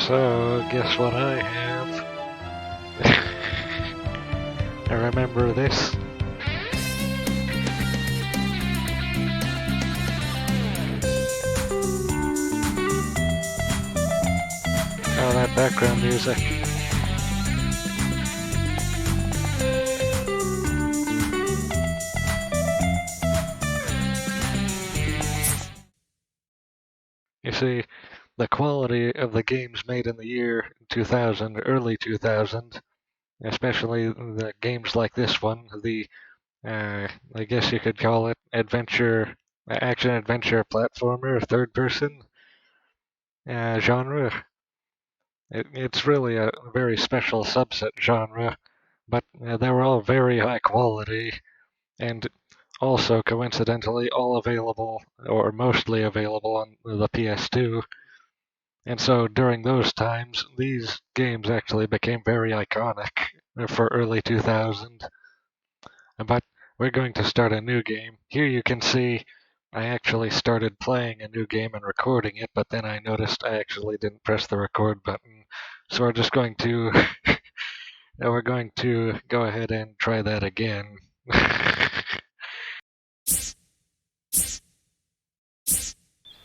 So, guess what I have? I remember this. Oh, that background music. You see, the quality of the games made in the year 2000, early 2000, especially the games like this one, the, I guess you could call it action-adventure platformer, third-person genre. It's really a very special subset genre, but they were all very high quality, and also coincidentally all available, or mostly available on the PS2. And so during those times, these games actually became very iconic for early 2000. But we're going to start a new game. Here you can see I actually started playing a new game and recording it, but then I noticed I actually didn't press the record button. So we're just going to we're going to go ahead and try that again.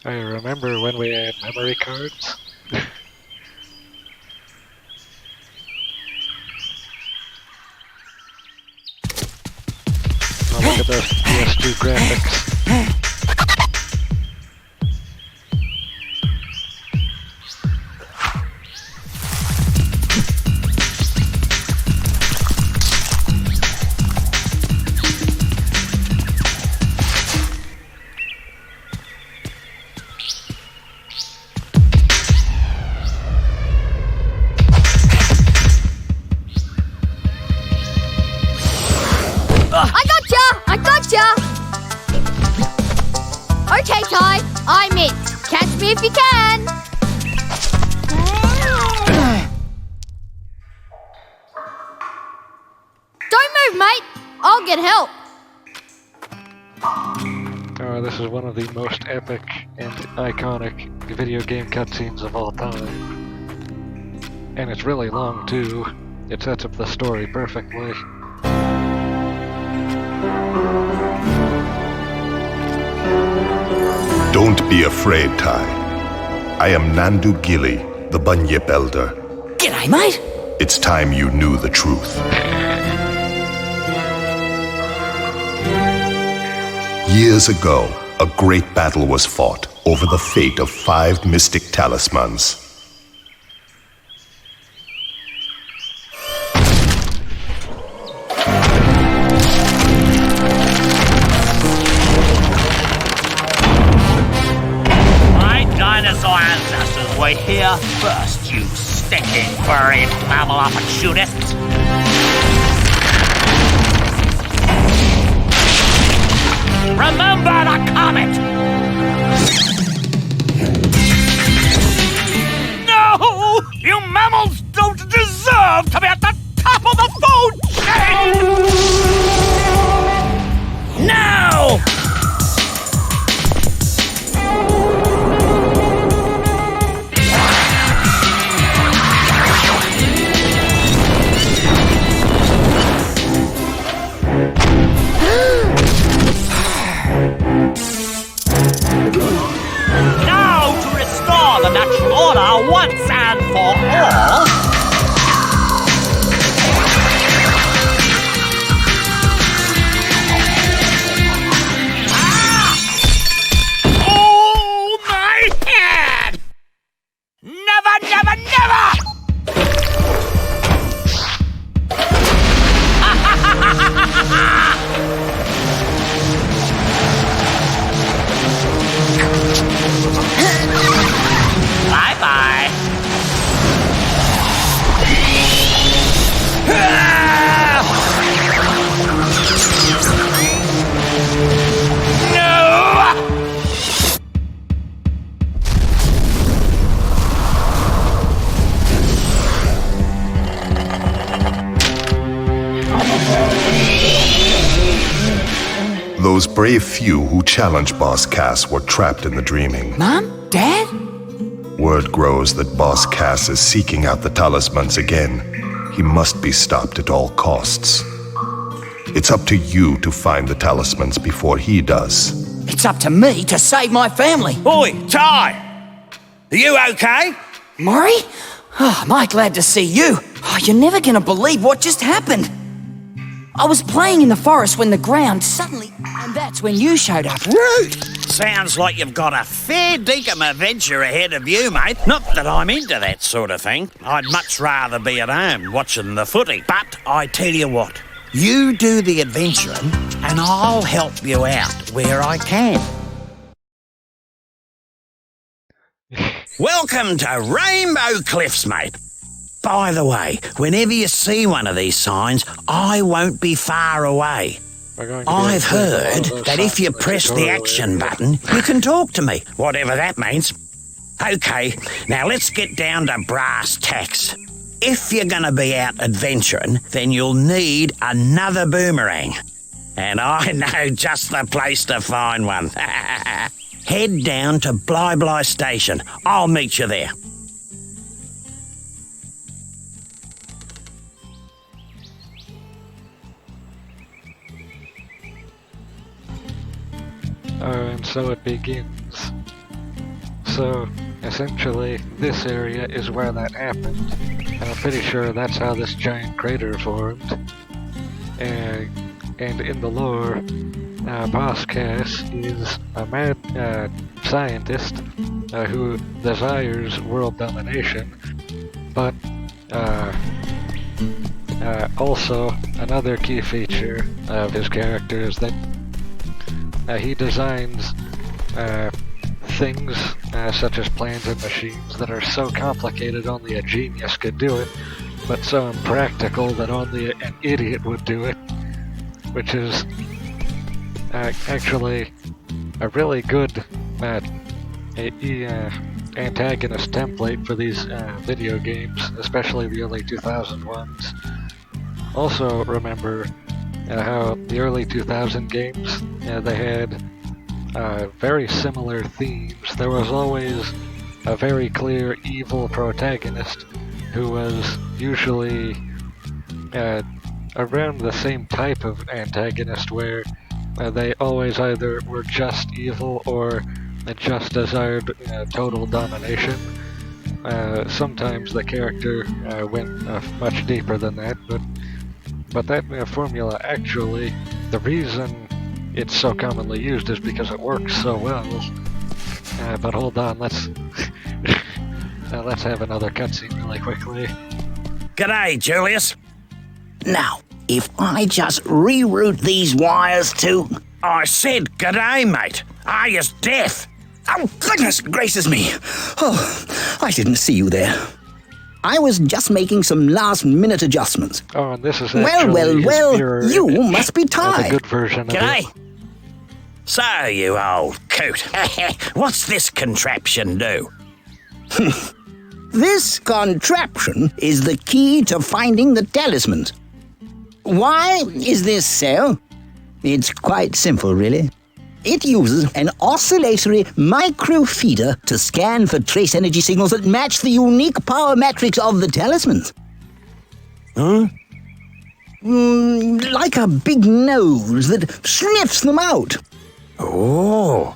I remember when we had memory cards. Oh, look at those PS2 graphics. Okay, Ty, I'm it. Catch me if you can. Don't move, mate. I'll get help. Oh, this is one of the most epic and iconic video game cutscenes of all time. And it's really long, too. It sets up the story perfectly. Don't be afraid, Ty. I am Nandu Gilly, the Bunyip Elder. G'day, mate. It's time you knew the truth. Years ago, a great battle was fought over the fate of 5 mystic talismans. We're here first, you stinking furry mammal opportunist! Remember the comet! No! You mammals don't deserve to be at the top of the food chain! Now! The natural order once and for all. Ah! Oh, my head! Never, never, never! Bye-bye. No! Those brave few who challenged Boss Cass were trapped in the dreaming. Mom? Dad? word grows that Boss Cass is seeking out the talismans again, he must be stopped at all costs. It's up to you to find the talismans before he does. It's up to me to save my family. Oi, Ty! Are you okay? Maury? Oh, am I glad to see you. Oh, you're never gonna believe what just happened. I was playing in the forest when the ground suddenly... And that's when you showed up. Rude! Sounds like you've got a fair dinkum adventure ahead of you, mate. Not that I'm into that sort of thing. I'd much rather be at home watching the footy. But I tell you what, you do the adventuring and I'll help you out where I can. Welcome to Rainbow Cliffs, mate. By the way, whenever you see one of these signs, I won't be far away. I've heard that if you press the action button, you can talk to me, whatever that means. Okay, now let's get down to brass tacks. If you're going to be out adventuring, then you'll need another boomerang. And I know just the place to find one. Head down to Bly Bly Station. I'll meet you there. And so it begins. So, essentially, this area is where that happened. And I'm pretty sure that's how this giant crater formed. And in the lore, Boss Cass is a mad scientist who desires world domination, but also another key feature of his character is that he designs things such as plans and machines that are so complicated only a genius could do it, but so impractical that only an idiot would do it, which is actually a really good antagonist template for these video games, especially the early 2000 ones. Also remember how the early 2000 games, they had very similar themes. There was always a very clear evil protagonist who was usually around the same type of antagonist where they always either were just evil or just desired total domination. Sometimes the character went much deeper than that, but that formula actually, the reason it's so commonly used is because it works so well. But hold on, let's have another cutscene really quickly. G'day, Julius. Now, if I just reroute these wires to... I said g'day, mate. Are you deaf? Oh, goodness gracious me. Oh, I didn't see you there. I was just making some last-minute adjustments. Oh, and this is Well, you must be Ty. The good version of G'day. it. So, you old coot. What's this contraption do? This contraption is the key to finding the talismans. Why is this so? It's quite simple, really. It uses an oscillatory microfeeder to scan for trace energy signals that match the unique power matrix of the talismans. Huh? Like a big nose that sniffs them out. Oh.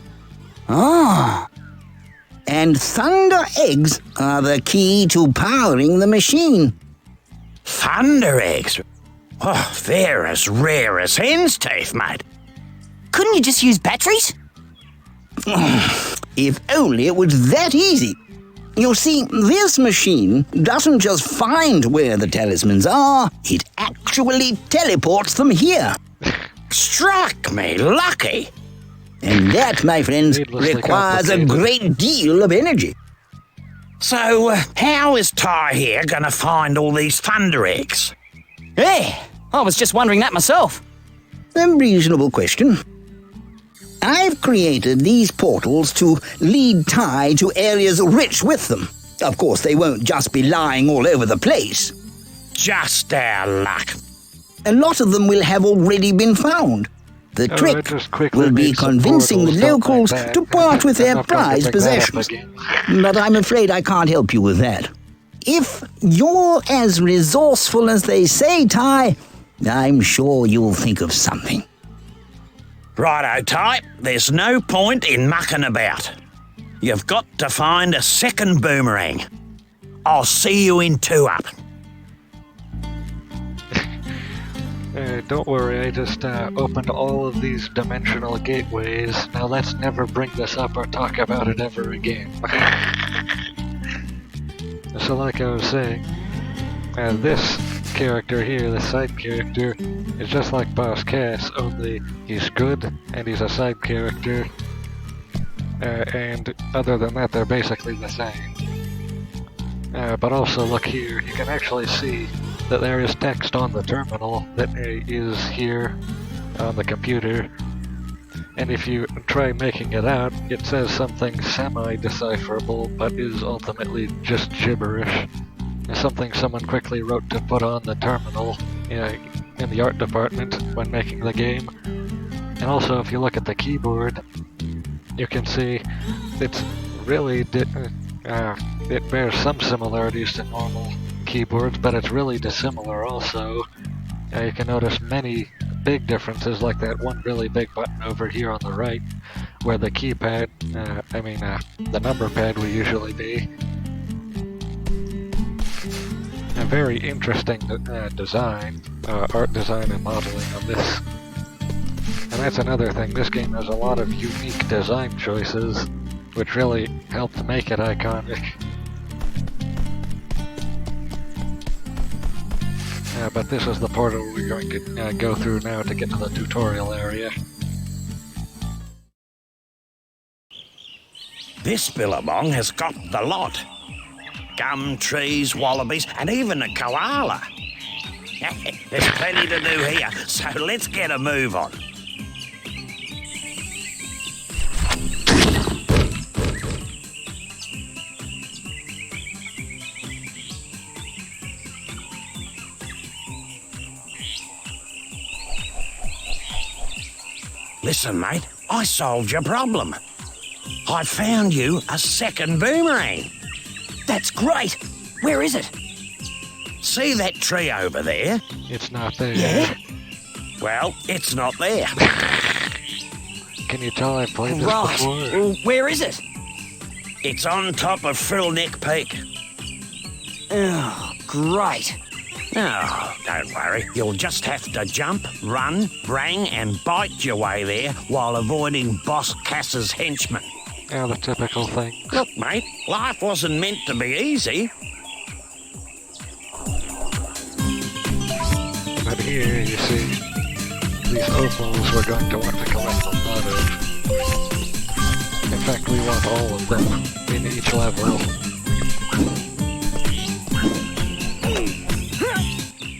Ah. And thunder eggs are the key to powering the machine. Thunder eggs? Oh, they're as rare as hen's teeth, mate. Couldn't you just use batteries? If only it was that easy. You see, this machine doesn't just find where the talismans are, it actually teleports them here. Struck me lucky. And that, my friends, requires a great deal of energy. So, how is Ty here gonna find all these thunder eggs? Hey, I was just wondering that myself. A reasonable question. I've created these portals to lead Ty to areas rich with them. Of course, they won't just be lying all over the place. Just our luck. A lot of them will have already been found. The trick will be convincing the locals to part with their prized possessions. But I'm afraid I can't help you with that. If you're as resourceful as they say, Ty, I'm sure you'll think of something. Righto, Ty. There's no point in mucking about. You've got to find a second boomerang. I'll see you in 2-up. Don't worry, I just opened all of these dimensional gateways. Now let's never bring this up or talk about it ever again. So like I was saying, this character here, the side character, is just like Boss Cass, only he's good and he's a side character. And other than that, they're basically the same. But also look here, you can actually see that there is text on the terminal that is here on the computer. And if you try making it out, it says something semi-decipherable, but is ultimately just gibberish. It's something someone quickly wrote to put on the terminal in the art department when making the game. And also, if you look at the keyboard, you can see it's really it bears some similarities to normal keyboards, but it's really dissimilar also. You can notice many big differences, like that one really big button over here on the right, where the keypad, the number pad would usually be. A very interesting design, art design and modeling on this. And that's another thing, this game has a lot of unique design choices, which really helped make it iconic. But this is the portal we're going to go through now to get to the tutorial area. This billabong has got the lot. Gum trees, wallabies, and even a koala. There's plenty to do here, so let's get a move on. Listen, mate, I solved your problem. I found you a second boomerang. That's great! Where is it? See that tree over there? It's not there. Yeah? Well, it's not there. Can you tell I played this Right. before? Well, where is it? It's on top of Frillneck Peak. Oh, great. Oh, don't worry. You'll just have to jump, run, brang, and bite your way there while avoiding Boss Cass's henchmen. Yeah, the typical thing. Look, mate, life wasn't meant to be easy. But here, you see, these opals we're going to want to collect a lot of. In fact, we want all of them in each level.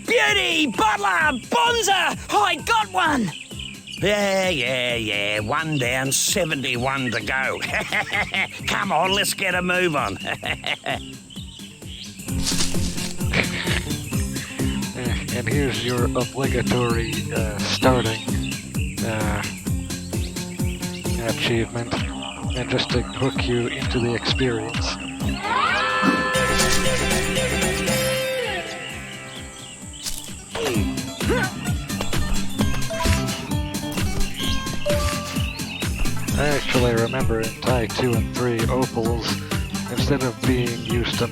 Beauty! Butler! Bonza! I got one! Yeah. 1 down, 71 to go. Come on, let's get a move on. And here's your obligatory starting achievement, and just to hook you into the experience. I actually remember in Tie 2 and 3, opals, instead of being used to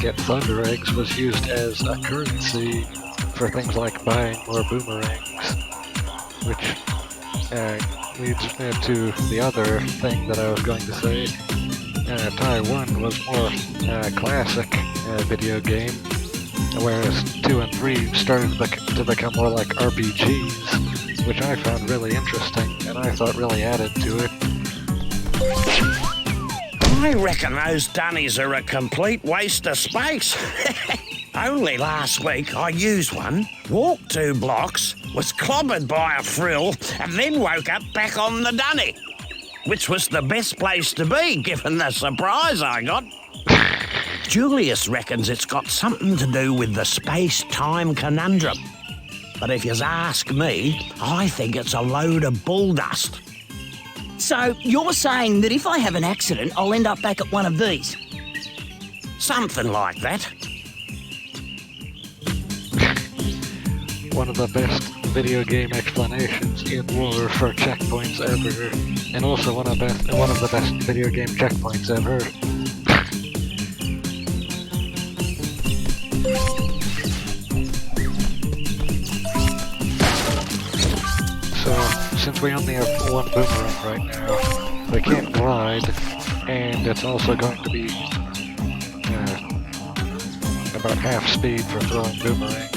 get thunder eggs, was used as a currency for things like buying more boomerangs, which leads to the other thing that I was going to say. Tie 1 was more classic video game, whereas 2 and 3 started to become more like RPGs, which I found really interesting, and I thought really added to it. I reckon those dunnies are a complete waste of space. Only last week I used one, walked 2 blocks, was clobbered by a frill, and then woke up back on the dunny, which was the best place to be, given the surprise I got. Julius reckons it's got something to do with the space-time conundrum. But if you ask me, I think it's a load of bull dust. So you're saying that if I have an accident, I'll end up back at one of these? Something like that. One of the best video game explanations in war for checkpoints ever, and also one of the best video game checkpoints ever. So, since we only have one boomerang right now, they can't glide, and it's also going to be about half speed for throwing boomerangs.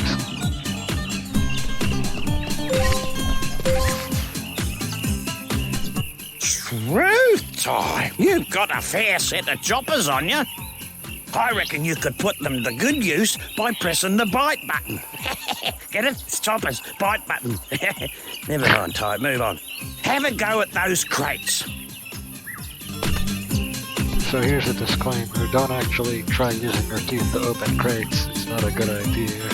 Truth time! You've got a fair set of choppers on you. I reckon you could put them to good use by pressing the bite button. Get it? It's choppers. Bite button. Never mind, Ty. Move on. Have a go at those crates. So here's a disclaimer. Don't actually try using your teeth to open crates. It's not a good idea.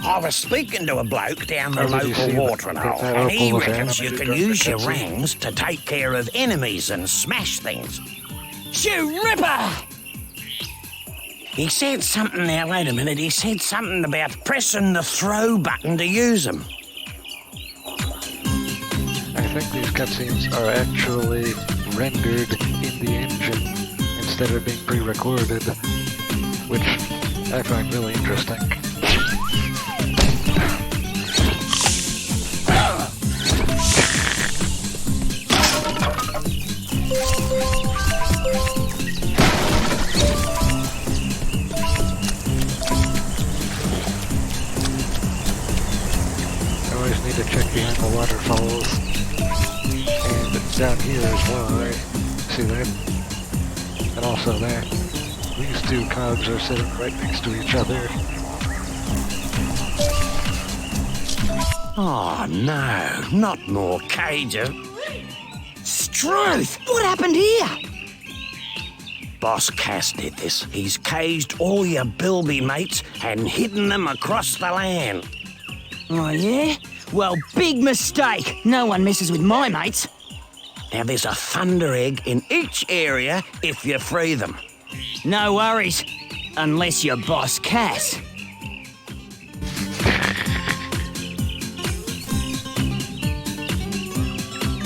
I was speaking to a bloke down the local watering hole, and he reckons you can use your rangs to take care of enemies and smash things. Shoo Ripper! He said something now, wait a minute, he said something about pressing the throw button to use them. I think these cutscenes are actually rendered in the engine instead of being pre-recorded, which I find really interesting. Need to check behind the waterfalls, and down here as well, see that, and also that. These two cogs are sitting right next to each other. Oh no, not more cages. Struth! What happened here? Boss Cass did this. He's caged all your bilby mates and hidden them across the land. Oh yeah? Well, big mistake. No one messes with my mates. Now, there's a thunder egg in each area if you free them. No worries. Unless you're Boss Cass.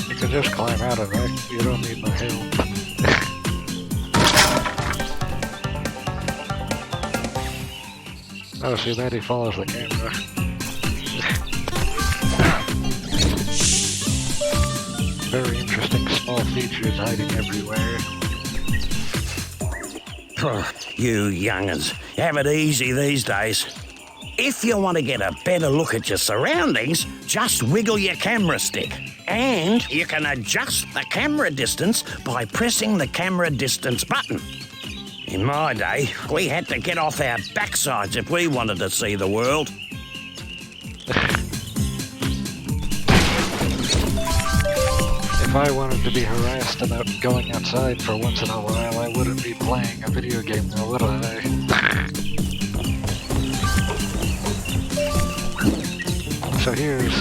You can just climb out of it. You don't need my help. Oh, see that? He follows the camera. Very interesting small features hiding everywhere. You young'uns, have it easy these days. If you want to get a better look at your surroundings, just wiggle your camera stick. And you can adjust the camera distance by pressing the camera distance button. In my day, we had to get off our backsides if we wanted to see the world. If I wanted to be harassed about going outside for once in a while, I wouldn't be playing a video game now, would I? So here's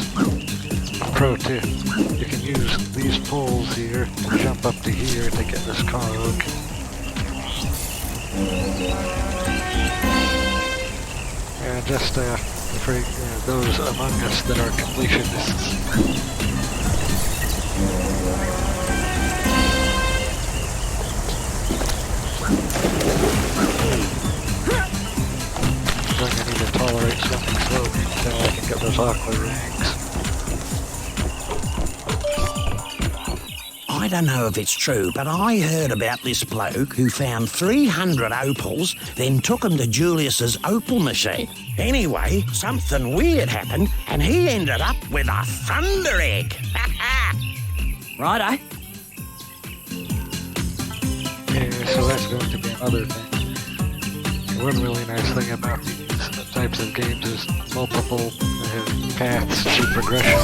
a pro tip. You can use these poles here to jump up to here to get this cog. And just for those among us that are completionists. I need to tolerate something slowly until I can get those aqua rings. I don't know if it's true, but I heard about this bloke who found 300 opals, then took them to Julius's opal machine. Anyway, something weird happened, and he ended up with a thunder egg. Righto. Yeah, so that's going to be another thing. One really nice thing about these types of games is multiple paths to progression.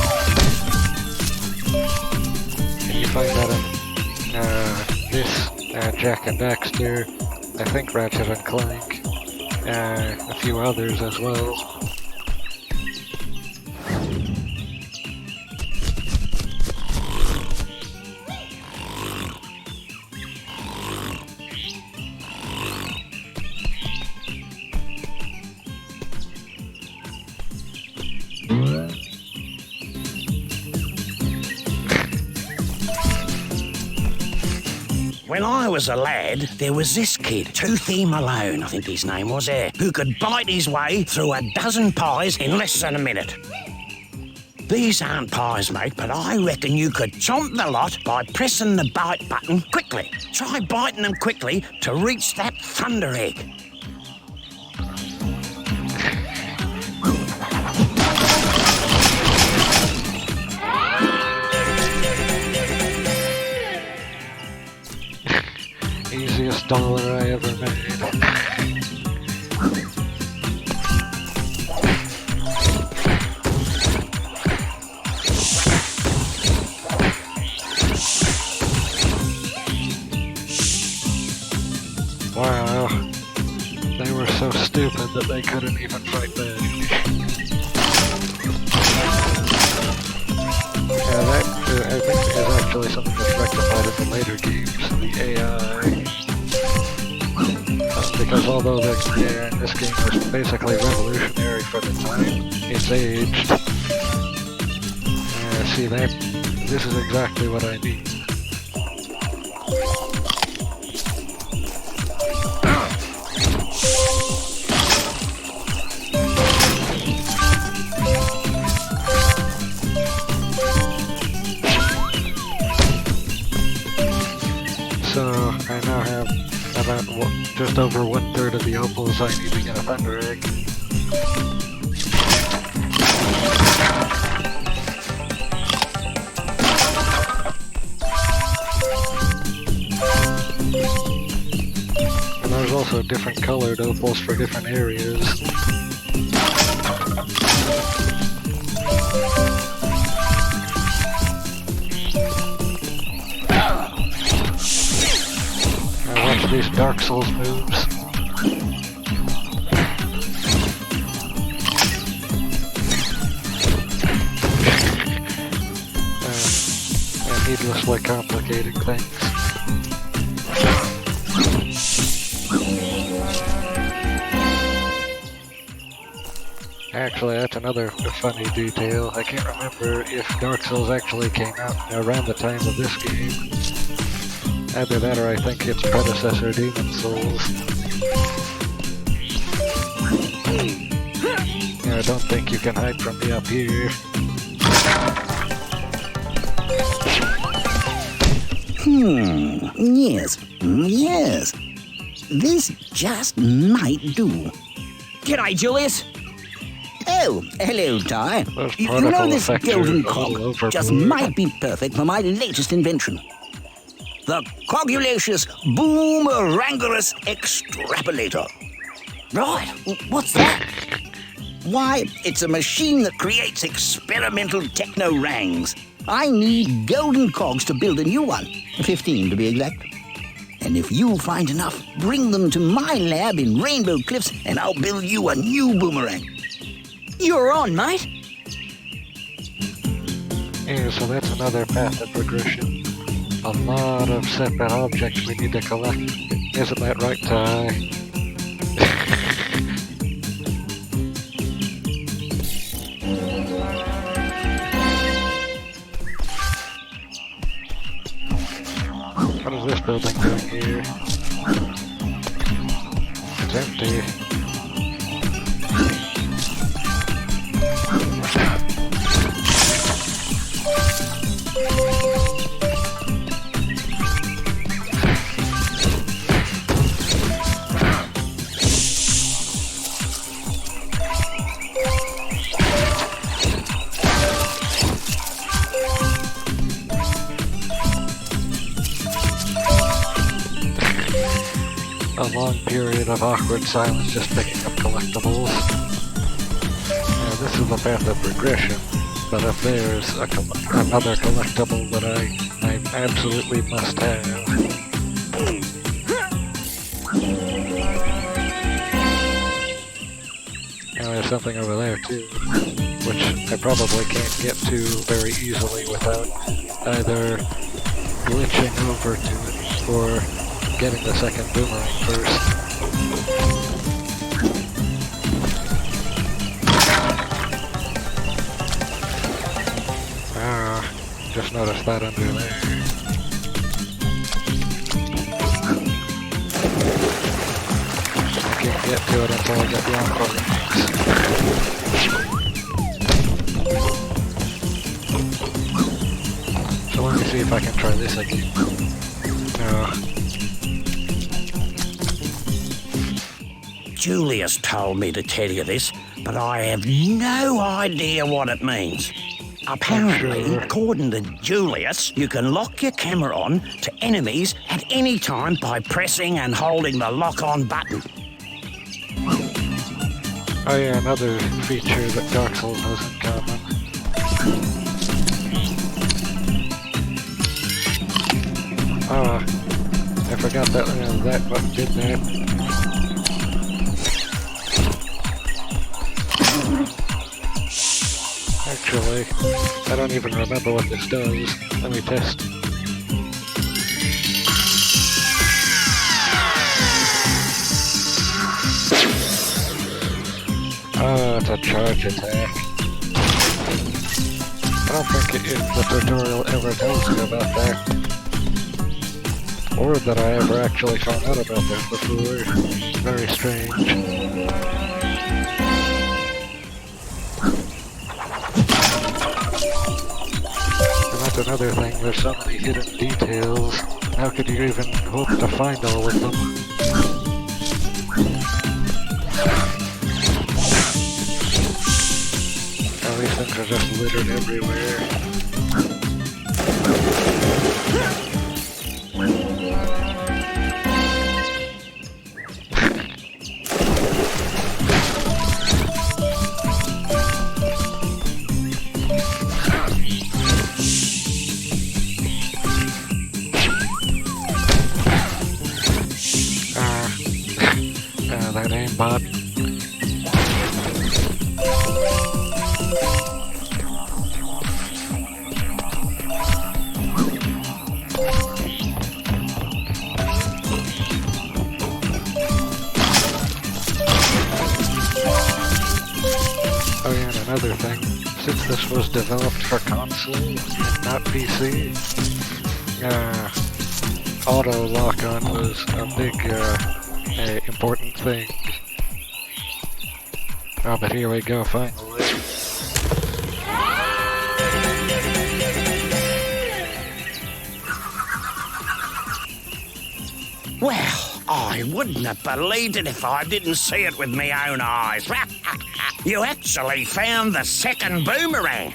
And you find that in this Jack and Daxter, I think Ratchet and Clank, a few others as well. When I was a lad, there was this kid, Toothy Malone, I think his name was, who could bite his way through a dozen pies in less than a minute. These aren't pies, mate, but I reckon you could chomp the lot by pressing the bite button quickly. Try biting them quickly to reach that thunder egg. Easiest dollar I ever made. Wow, they were so stupid that they couldn't even fight back. Yeah, that I think is actually something that's rectified in the later games, the AI. Because although the AI in this game was basically revolutionary for the time, it's aged. See that? This is exactly what I need. So I now have about just over 1/3 of the opals I need to get a thunder egg. And there's also different colored opals for different areas. These Dark Souls moves. And needlessly complicating things. Actually, that's another funny detail. I can't remember if Dark Souls actually came out around the time of this game. Either that or I think its predecessor, Demon Souls. Yeah, I don't think you can hide from me up here. Yes. This just might do. G'day, Julius. Oh, hello, Ty. You know this golden cog just might be perfect for my latest invention. The Cogulacious Boomerangorous Extrapolator. Right, what's that? Why, it's a machine that creates experimental techno-rangs. I need golden cogs to build a new one, 15 to be exact. And if you find enough, bring them to my lab in Rainbow Cliffs and I'll build you a new boomerang. You're on, mate. Yeah, so that's another path of progression. A lot of separate objects we need to collect. Isn't that right, Ty? What is this building doing here? It's empty. A long period of awkward silence just picking up collectibles. Yeah, this is the path of regression, but if there's another collectible that I absolutely must have. there's something over there too, which I probably can't get to very easily without either glitching over to it or getting the second boomerang first. Just noticed that under there. I can't get to it until I get the encore rings. So let me see if I can try this again. Julius told me to tell you this, but I have no idea what it means. Apparently, according to Julius, you can lock your camera on to enemies at any time by pressing and holding the lock-on button. Oh yeah, another feature that Dark Souls has in common. I forgot that that button did that. Actually, I don't even remember what this does. Let me test. Oh, it's a charge attack. I don't think the tutorial ever tells you about that. Or that I ever actually found out about that before. Very strange. Another thing, there's so many hidden details. How could you even hope to find all of them? All these things are just littered everywhere. That aimbot. Oh yeah, and another thing. Since this was developed for console and not PC, auto lock-on was a big important thing. Oh, but here we go, finally. Well, I wouldn't have believed it if I didn't see it with my own eyes. You actually found the second boomerang.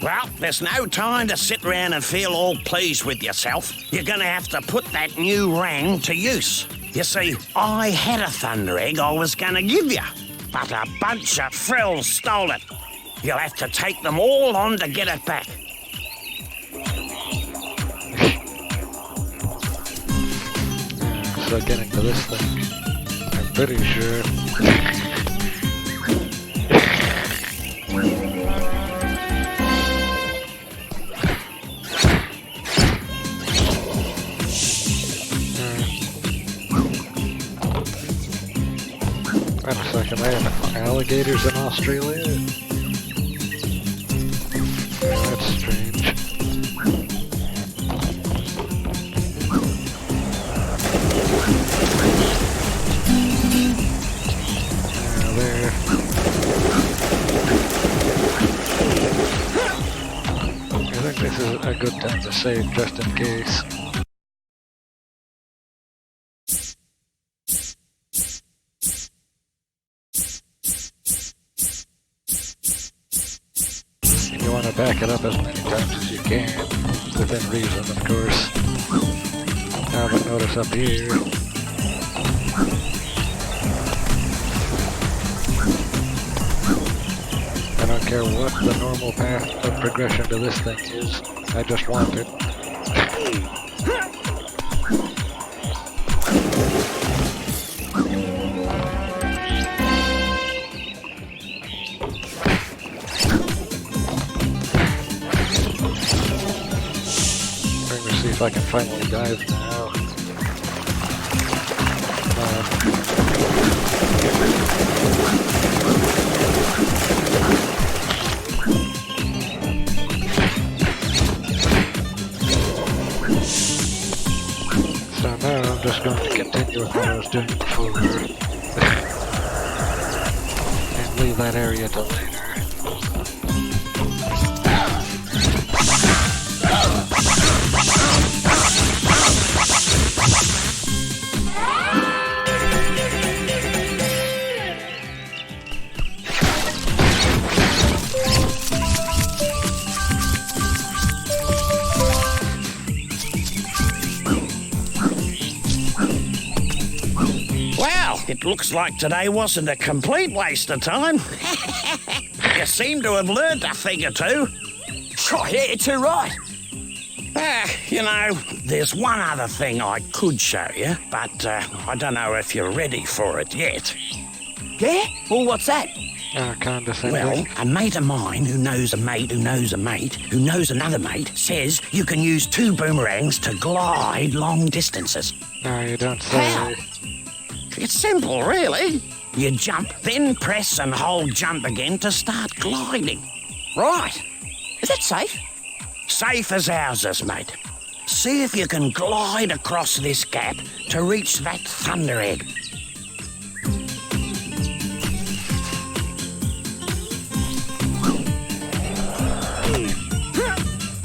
Well, there's no time to sit around and feel all pleased with yourself. You're gonna have to put that new rang to use. You see, I had a thunder egg I was gonna give you, but a bunch of frills stole it. You'll have to take them all on to get it back. So getting to this thing, I'm pretty sure. Wait a second, they have alligators in Australia? That's strange. There. I think this is a good time to save just in case. You want to back it up as many times as you can, within reason, of course. Now, but notice up here. I don't care what the normal path of progression to this thing is, I just want it. me see if I can finally dive now. So now I'm just going to continue with what I was doing before. And leave that area to later. It looks like today wasn't a complete waste of time. You seem to have learned a thing or two. Oh, yeah, you're too right. You know, there's one other thing I could show you, but I don't know if you're ready for it yet. Yeah? Well, what's that? Condescending. Well, a mate of mine who knows a mate who knows a mate who knows another mate says you can use 2 boomerangs to glide long distances. No, you don't say. How? It's simple, really. You jump, then press and hold jump again to start gliding. Right. Is that safe? Safe as houses, mate. See if you can glide across this gap to reach that thunder egg.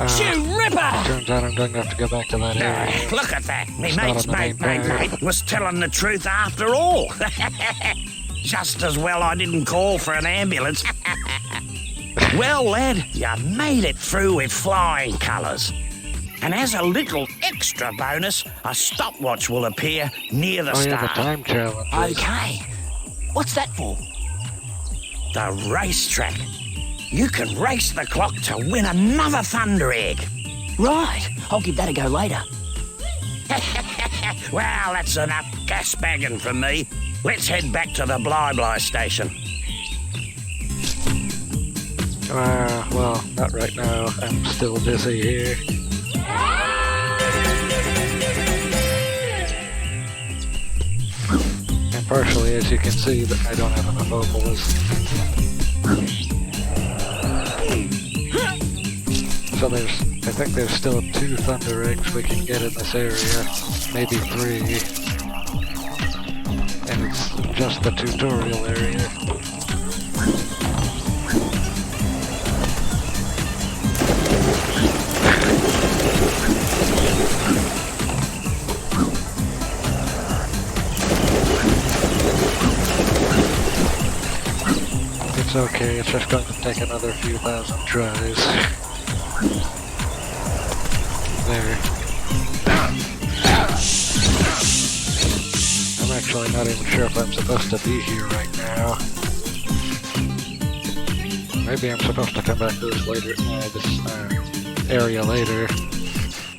Shoot, Ripper! Turns out I'm going to have to go back to that area. Look at that. Me It's mate's not on the main mate was telling the truth after all. Just as well I didn't call for an ambulance. Well, lad, you made it through with flying colours. And as a little extra bonus, a stopwatch will appear near the Oh yeah, the start. time challenge. Okay. What's that for? The racetrack. You can race the clock to win another thunder egg. Right. I'll give that a go later. Well, that's enough gas bagging from me. Let's head back to the Bly station. Well, not right now. I'm still busy here. And partially, as you can see, that I don't have enough opals. So I think there's still 2 thunder eggs we can get in this area, maybe 3. And it's just the tutorial area. It's okay, it's just going to take another few thousand tries. There. I'm actually not even sure if I'm supposed to be here right now. Maybe I'm supposed to come back to this later, this area later.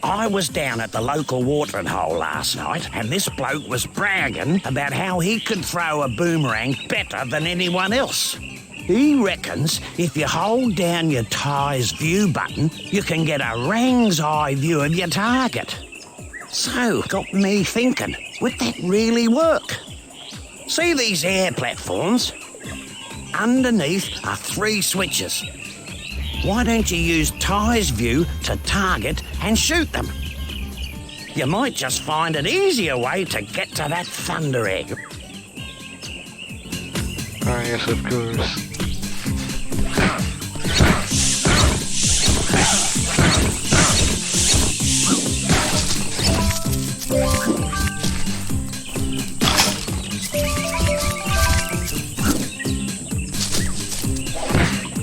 I was down at the local watering hole last night, and this bloke was bragging about how he could throw a boomerang better than anyone else. He reckons if you hold down your tie's view button, you can get a rang's eye view of your target. So, got me thinking, would that really work? See these air platforms? Underneath are 3 switches. Why don't you use tie's view to target and shoot them? You might just find an easier way to get to that thunder egg. Ah, yes, of course.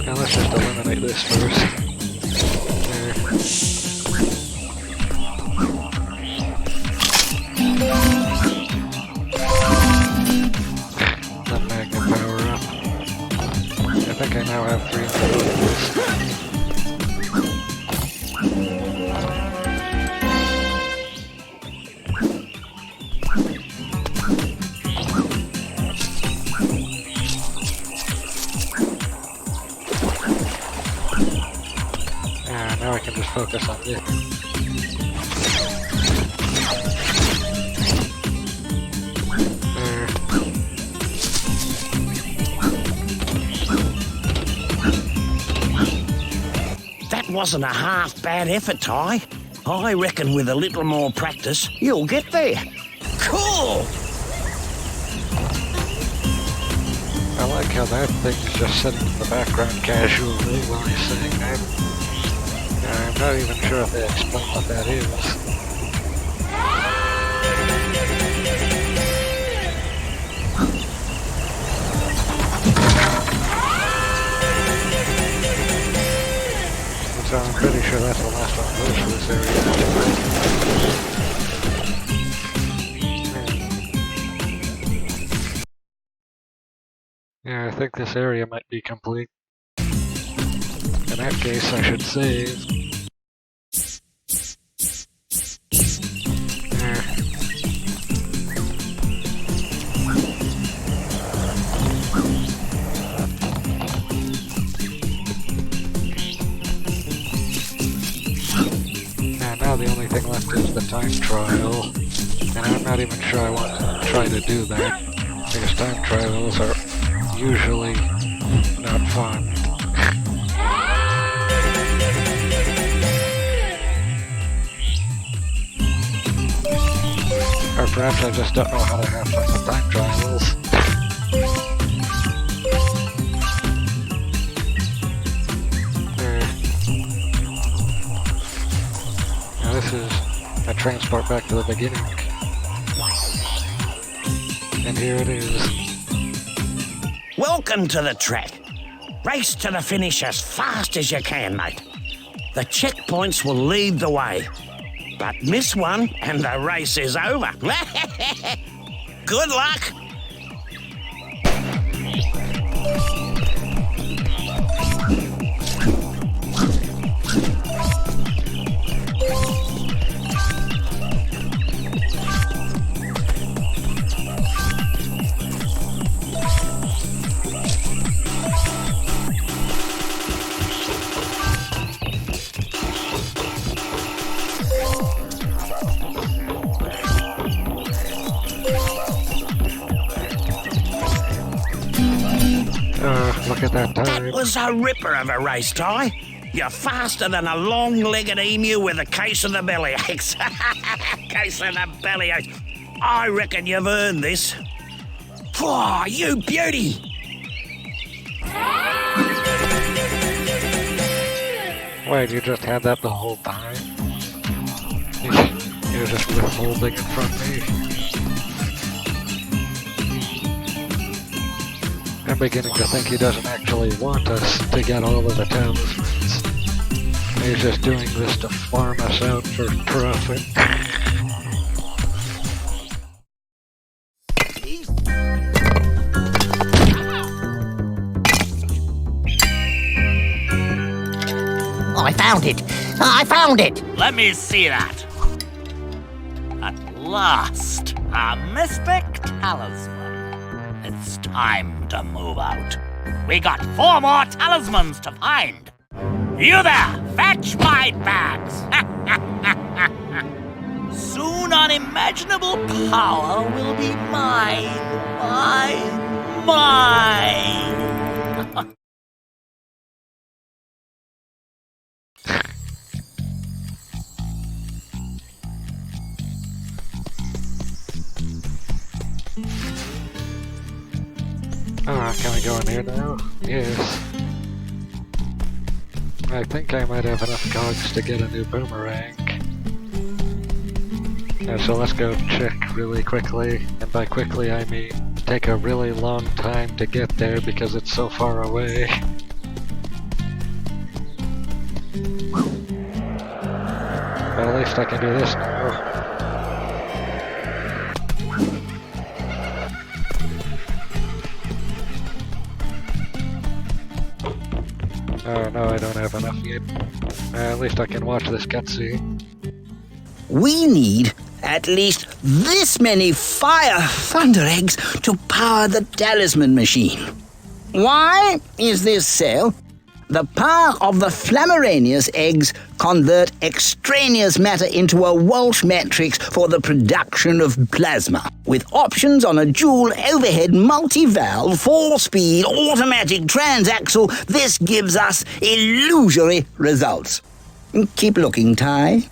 Now let's just eliminate this first. There. That magnet power up. I think I now have 300 opals. Now I can just focus on this. That wasn't a half-bad effort, Ty. I reckon with a little more practice, you'll get there. Cool! I like how that thing's just sitting in the background casually while he's saying that. I'm not even sure if they explain what that is. So I'm pretty sure that's the last one goes for this area. Yeah, I think this area might be complete. In that case, I should save. Now the only thing left is the time trial, and I'm not even sure I want to try to do that, because time trials are usually not fun. Or perhaps I just don't know how to have fun with time trials. This is a transport back to the beginning. And here it is. Welcome to the track. Race to the finish as fast as you can, mate. The checkpoints will lead the way. But miss one and the race is over. Good luck. Look at that time. That was a ripper of a race, Ty. You're faster than a long-legged emu with a case of the bellyaches. Case of the bellyaches. I reckon you've earned this. Whoa, you beauty! Wait, you just had that the whole time? You were just withholding it from me? I'm beginning to think he doesn't actually want us to get all of the talismans. He's just doing this to farm us out for profit. I found it! I found it! Let me see that. At last, a mystic talisman. It's time to move out. We got 4 more talismans to find. You there, fetch my bags. Soon unimaginable power will be mine. Mine. Can I go in here now? Yes. I think I might have enough cogs to get a new boomerang. So let's go check really quickly, and by quickly I mean take a really long time to get there because it's so far away. But at least I can do this now. Oh no, I don't have enough yet. At least I can watch this cutscene. We need at least this many fire thunder eggs to power the talisman machine. Why is this so? The power of the Flammaranius eggs convert extraneous matter into a Walsh matrix for the production of plasma. With options on a dual overhead multi-valve 4-speed automatic transaxle, this gives us illusory results. Keep looking, Ty.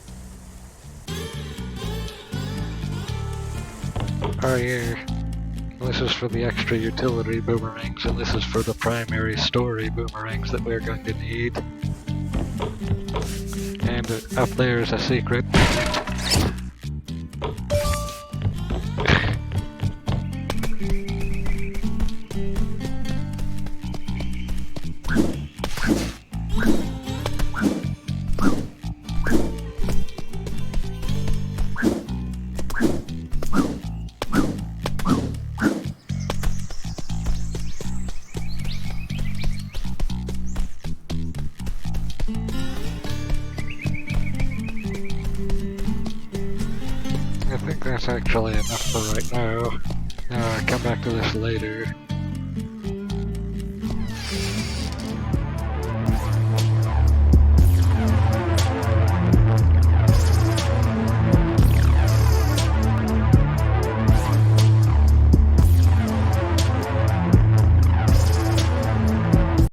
Oh yeah. This is for the extra utility boomerangs, and this is for the primary story boomerangs that we're going to need. And up there is a secret. I think that's actually enough for right now. I'll come back to this later.